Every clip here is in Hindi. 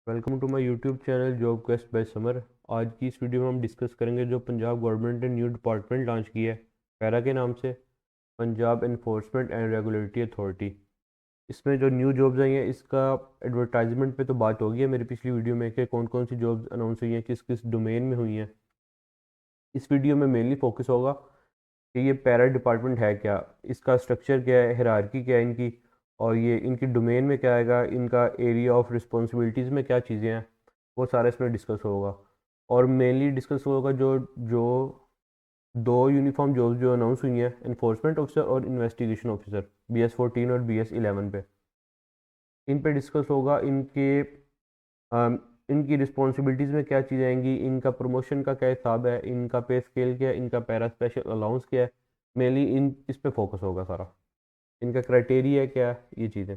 Welcome to my YouTube channel job quest by Samar. आज की इस वीडियो में हम डिस्कस करेंगे जो पंजाब गवर्नमेंट ने न्यू डिपार्टमेंट लॉन्च किया है पैरा के नाम से, Punjab enforcement and regulatory authority. इसमें जो न्यू जॉब्स आई हैं इसका एडवर्टाइजमेंट पे तो बात होगी है मेरी पिछली वीडियो में कि कौन कौन सी जॉब्स अनाउंस हुई हैं, किस किस डोमेन में हुई हैं। इस वीडियो में मेनली फोकस होगा कि ये पैरा डिपार्टमेंट है क्या, इसका स्ट्रक्चर क्या है, हायरार्की क्या है इनकी, और ये इनकी डोमेन में क्या आएगा, इनका एरिया ऑफ रिस्पॉन्सिबिलिटीज़ में क्या चीज़ें हैं, वो सारा इसमें डिस्कस होगा। और मेनली डिस्कस होगा जो जो दो यूनिफॉर्म जॉब्स जो अनाउंस हुई हैं, इन्फोर्समेंट ऑफिसर और इन्वेस्टिगेशन ऑफिसर, BS14 और BS11 पे। इन पे डिस्कस होगा इनकी रिस्पॉन्सिबिलिटीज़ में क्या चीज़ें आएंगी, इनका प्रमोशन का क्या हिसाब है, इनका पे स्केल क्या है, इनका पैरा स्पेशल अलाउंस क्या है। मेनली इन इस पे फोकस होगा सारा, इनका क्राइटेरिया क्या है, ये चीज़ें।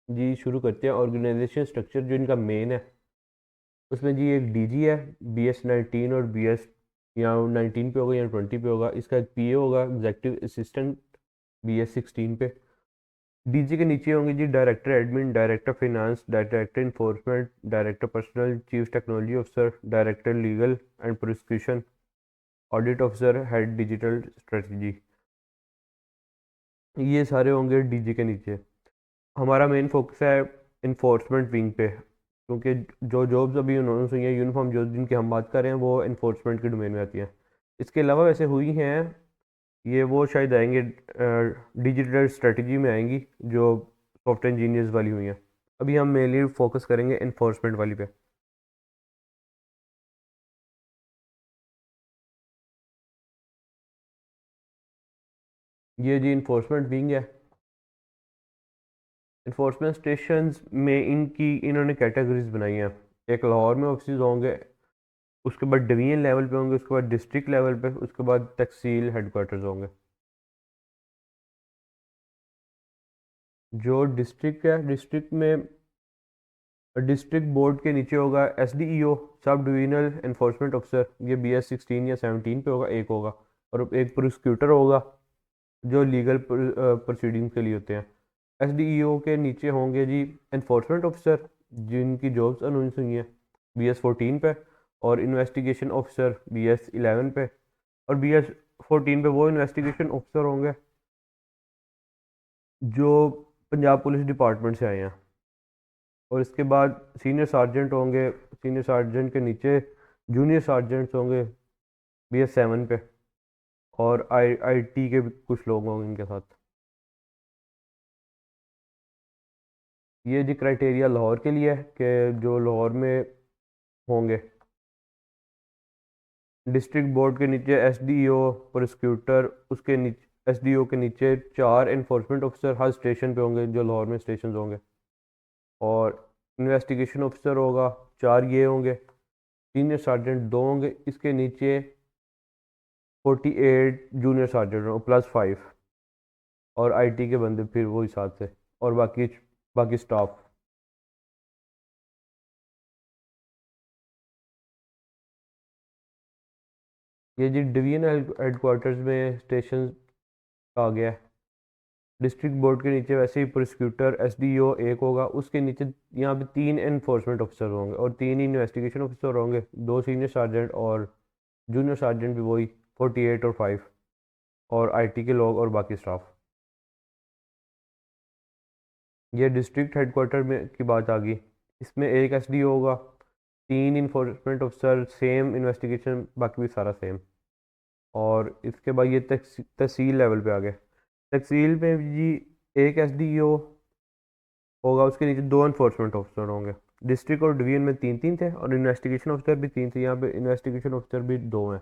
जी शुरू करते हैं। ऑर्गेनाइजेशन स्ट्रक्चर जो इनका मेन है उसमें जी एक DG है, BS19 और BS या 19 पे होगा या 20 पे होगा। इसका एक PA होगा, एग्जेक्टिव असिस्टेंट, BS16 पे। DG के नीचे होंगे जी director admin, director finance, director enforcement, director personnel, chief technology officer, director legal and prosecution, audit officer, head digital strategy. ये सारे होंगे DG के नीचे। हमारा मेन फोकस है इन्फोर्समेंट विंग पे, क्योंकि जो जॉब्स अभी अनाउंस हुई हैं, यूनिफॉर्म जॉब्स जिनकी हम बात कर रहे हैं, वो इन्फोर्समेंट के डोमेन में आती हैं। इसके अलावा वैसे हुई हैं, ये वो शायद आएंगे डिजिटल स्ट्रेटजी में आएंगी, जो सॉफ्टवेयर इंजीनियर्स वाली हुई हैं। अभी हम मेनली फोकस करेंगे इन्फोर्समेंट वाली पे। ये जी इन्फोर्समेंट विंग है। इन्फोर्समेंट स्टेशंस में इनकी इन्होंने कैटेगरीज बनाई हैं। एक लाहौर में ऑफिस होंगे, उसके बाद डिवीजन लेवल पे होंगे, उसके बाद डिस्ट्रिक्ट लेवल पे, उसके बाद तहसील हेडक्वार्टर्स होंगे। जो डिस्ट्रिक्ट है, डिस्ट्रिक्ट में डिस्ट्रिक्ट बोर्ड के नीचे होगा SDEO, sub divisional enforcement officer. ये BS16 या 17 पे होगा, एक होगा। और एक प्रोसिक्यूटर होगा जो लीगल प्रोसीडिंग्स के लिए होते हैं। SDEO के नीचे होंगे जी इन्फोर्समेंट ऑफिसर, जिनकी जॉब्स अनाउंस हुई हैं BS14 पे, और इन्वेस्टिगेशन ऑफिसर BS11 पे। और BS14 पे वो इन्वेस्टिगेशन ऑफिसर होंगे जो पंजाब पुलिस डिपार्टमेंट से आए हैं। और इसके बाद सीनियर सार्जेंट होंगे, सीनियर सार्जेंट के नीचे जूनियर सार्जेंट्स होंगे BS7 पे। और IT के भी कुछ लोग होंगे इनके साथ। ये जी क्राइटेरिया लाहौर के लिए है कि जो लाहौर में होंगे, डिस्ट्रिक्ट बोर्ड के नीचे SDO, प्रोसिक्यूटर, उसके नीचे SDO के नीचे 4 इन्फोर्समेंट ऑफिसर हर स्टेशन पे होंगे जो लाहौर में स्टेशन होंगे। और इन्वेस्टिगेशन ऑफिसर होगा, 4 ये होंगे। सीनियर सार्जेंट 2 होंगे, इसके नीचे 48 जूनियर सार्जेंट +5। और IT के बंदे फिर वो हिसाब से, और बाकी बाकी स्टाफ। ये जी डिवीजन हेडक्वार्टर्स में स्टेशन आ गया है। डिस्ट्रिक्ट बोर्ड के नीचे वैसे ही प्रोसिक्यूटर SDO एक होगा, उसके नीचे यहाँ पे 3 इन्फोर्समेंट ऑफिसर होंगे और 3 ही इन्वेस्टिगेशन ऑफिसर होंगे, 2 सीनियर सार्जेंट और जूनियर सार्जेंट भी वही 48 और 5। और IT के लोग और बाकी स्टाफ। ये डिस्ट्रिक्ट हेडक्वार्टर में की बात आ गई। इसमें एक SDO होगा, 3 इन्फोर्समेंट ऑफिसर, सेम इन्वेस्टिगेशन, बाकी भी सारा सेम। और इसके बाद ये तहसील लेवल पे आ गए। तहसील में जी एक SDO होगा, उसके नीचे 2 इन्फोर्समेंट ऑफिसर होंगे। डिस्ट्रिक्ट और डिवीजन में 3 3 थे, और इन्वेस्टिगेशन ऑफिसर भी 3 थे। यहाँ पे इन्वेस्टिगेशन ऑफिसर भी 2 हैं,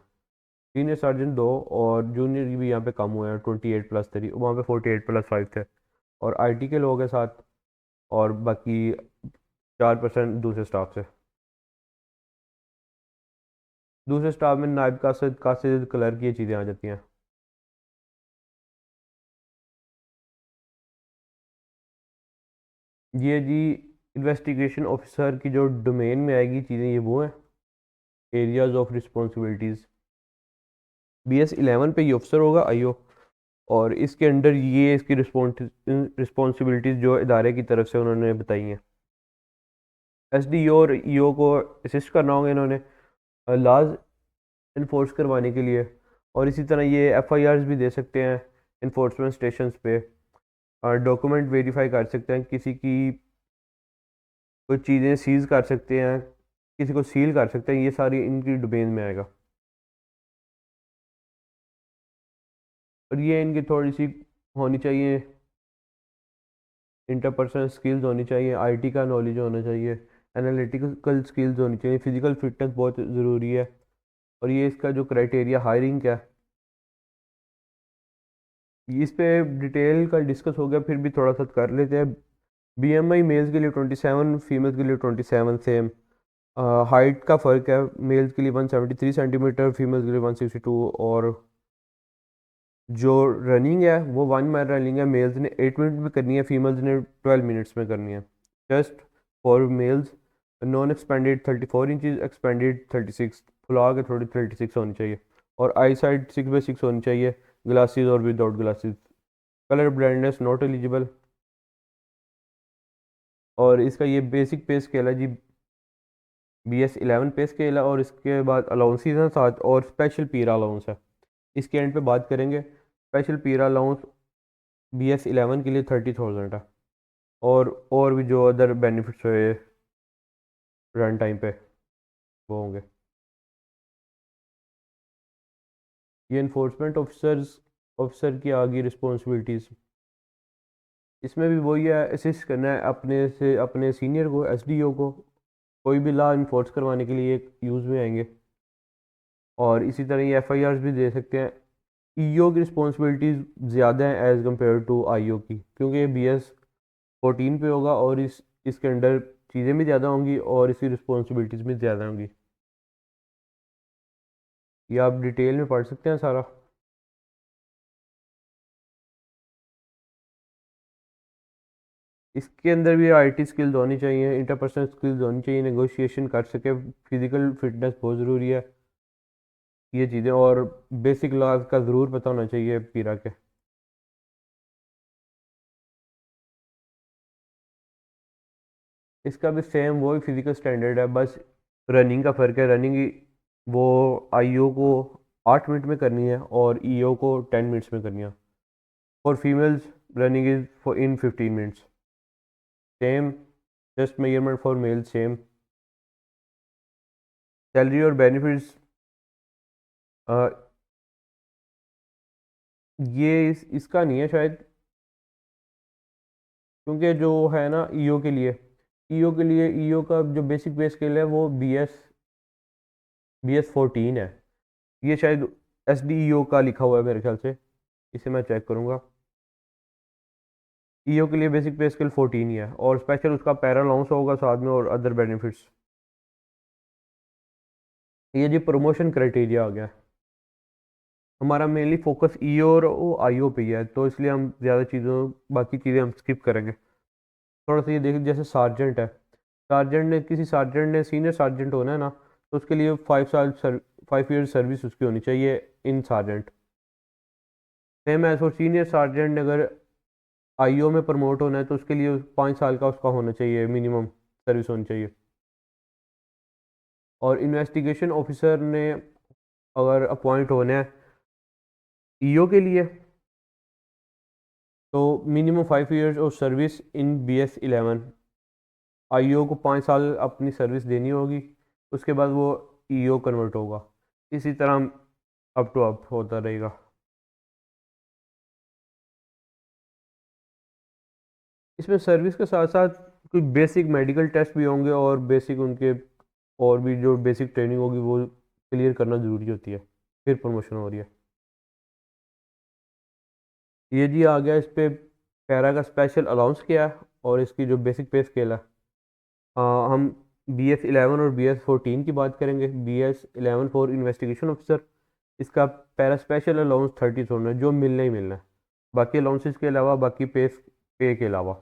सीनियर सार्जेंट 2, और जूनियर भी यहाँ पे कम हुए हैं, 28+3, वहाँ पे 48+5 थे। और IT के लोग हैं साथ, और बाकी 4% दूसरे स्टाफ से। दूसरे स्टाफ में नायब कासिद, कासिद, क्लर्क, ये चीज़ें आ जाती हैं। ये जी इन्वेस्टिगेशन ऑफिसर की जो डोमेन में आएगी चीज़ें, ये वो हैं एरियाज ऑफ रिस्पॉन्सिबिलिटीज़। BS11 पे ये ऑफिसर होगा IO, और इसके अंडर ये इसकी रिस्पॉन्सिबिलिटीज़ जो इदारे की तरफ से उन्होंने बताई हैं। एसडीओ और ईओ को असिस्ट करना होगा इन्होंने लॉज इन्फोर्स करवाने के लिए। और इसी तरह ये एफआईआर्स भी दे सकते हैं इन्फोर्समेंट स्टेशंस पे, और डॉक्यूमेंट वेरीफाई कर सकते हैं, किसी की कोई चीज़ें सीज कर सकते हैं, किसी को सील कर सकते हैं, ये सारी इनकी डोमेन में आएगा। और ये इनकी थोड़ी सी होनी चाहिए, इंटरपर्सनल स्किल्स होनी चाहिए, आईटी का नॉलेज होना चाहिए, एनालिटिकल स्किल्स होनी चाहिए, फिजिकल फिटनेस बहुत ज़रूरी है। और ये इसका जो क्राइटेरिया हायरिंग का है, इस पे डिटेल का डिस्कस हो गया, फिर भी थोड़ा सा कर लेते हैं। बीएमआई मेल्स के लिए 27, फीमेल्स के लिए 27 सेम। हाइट का फ़र्क है, मेल्स के लिए 173 सेंटीमीटर, फीमेल्स के लिए 162। और जो रनिंग है वो 1 माइल रनिंग है, मेल्स ने 8 मिनट में करनी है, फीमेल्स ने 12 मिनट्स में करनी है। Just for mails, non expanded 34 inches, expanded 36, फुला के थोड़ी 36 होनी चाहिए। और आई साइड 6/6 होनी चाहिए, ग्लासेस और without glasses. Colour blindness not eligible. और इसका ये बेसिक पे स्केल है जी, BS11 पे स्केल है, और इसके बाद अलाउंसेस हैं साथ, और स्पेशल पीरा अलाउंस है। इसके एंड पे बात करेंगे। स्पेशल पीरा अलाउंस BS11 के लिए 30,000 है, और भी जो अदर बेनिफिट्स हुए रन टाइम पे वो होंगे। ये इन्फोर्समेंट ऑफिसर की आगे रिस्पॉन्सिबिलिटीज़, इसमें भी वही है, असिस्ट करना है अपने सीनियर को, एसडीओ को, कोई भी लॉ इन्फोर्स करवाने के लिए यूज़ में आएंगे। और इसी तरह ये एफआईआर्स भी दे सकते हैं। ईओ की रिस्पॉन्सिबिलिटीज़ ज़्यादा हैं एज़ कम्पेयर टू आईओ की, क्योंकि ये BS14 पे होगा, और इसके अंडर चीज़ें भी ज़्यादा होंगी और इसकी रिस्पॉन्सिबिलिटीज़ भी ज़्यादा होंगी। ये आप डिटेल में पढ़ सकते हैं सारा। इसके अंदर भी आईटी स्किल्स होनी चाहिए, इंटरपर्सनल स्किल्स होनी चाहिए, नेगोशिएशन कर सके, फिजिकल फिटनेस बहुत ज़रूरी है, ये चीज़ें। और बेसिक लॉज का ज़रूर पता होना चाहिए पीरा के। इसका भी सेम वही फिजिकल स्टैंडर्ड है, बस रनिंग का फ़र्क है। रनिंग वो आईओ को 8 मिनट में करनी है और ईओ को 10 मिनट्स में करनी है। For females running is for in 15 minutes. Same, just measurement for male same. Salary और बेनिफिट्स, ये इसका नहीं है शायद, क्योंकि जो है ना ईओ का जो बेसिक पे स्केल है वो BS14 है। ये शायद SDEO का लिखा हुआ है मेरे ख्याल से, इसे मैं चेक करूँगा। ईओ के लिए बेसिक पे स्केल 14 ही है, और स्पेशल उसका पैरा अलाउंस होगा साथ में, और अदर बेनिफिट्स। ये जी प्रमोशन क्राइटेरिया आ गया। हमारा मेनली फोकस ईओ और आईओ पे ही है, तो इसलिए हम ज़्यादा बाकी चीज़ें हम स्किप करेंगे। थोड़ा सा ये देखिए, जैसे सार्जेंट है, किसी सार्जेंट ने सीनियर सार्जेंट होना है ना, तो उसके लिए 5 ईयर सर्विस उसकी होनी चाहिए in sergeant. Same as for senior sergeant ने अगर आईओ में प्रमोट होना है, तो उसके लिए 5 साल का उसका होना चाहिए, मिनिमम सर्विस होनी चाहिए। और इन्वेस्टिगेशन ऑफिसर ने अगर अपॉइंट होना है ईओ के लिए, तो minimum 5 years of service in BS11। IO को 5 साल अपनी सर्विस देनी होगी, उसके बाद वो ईओ कन्वर्ट होगा। इसी तरह अप टू अप होता रहेगा। इसमें सर्विस के साथ साथ कुछ बेसिक मेडिकल टेस्ट भी होंगे, और बेसिक उनके और भी जो बेसिक ट्रेनिंग होगी वो क्लियर करना ज़रूरी होती है, फिर प्रमोशन हो रही है। ये जी आ गया इस पे पैरा का स्पेशल अलाउंस क्या है, और इसकी जो बेसिक पे स्केल है। हम BS11 और BS14 की बात करेंगे। BS11 फॉर इन्वेस्टिगेशन ऑफिसर, इसका पैरा स्पेशल अलाउंस 30,000 है, जो मिलना ही मिलना है, बाकी अलाउंसेस के अलावा, बाकी पे के अलावा।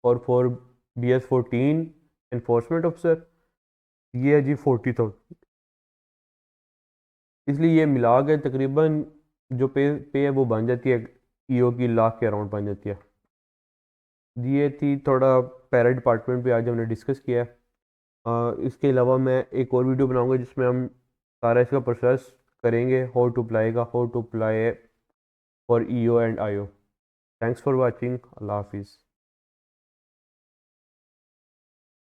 और फॉर BS14 इन्फोर्समेंट ऑफिसर, ये है जी 40,000। इसलिए ये मिला के तकरीबन जो पे है वो बन जाती है ईओ की लाख के अराउंड बन जाती है। ये थी थोड़ा पैरा डिपार्टमेंट भी आज हमने डिस्कस किया है। इसके अलावा मैं एक और वीडियो बनाऊंगा जिसमें हम सारा इसका प्रोसेस करेंगे, how to apply for E O and I O. Thanks for watching. अल्लाह हाफिज़।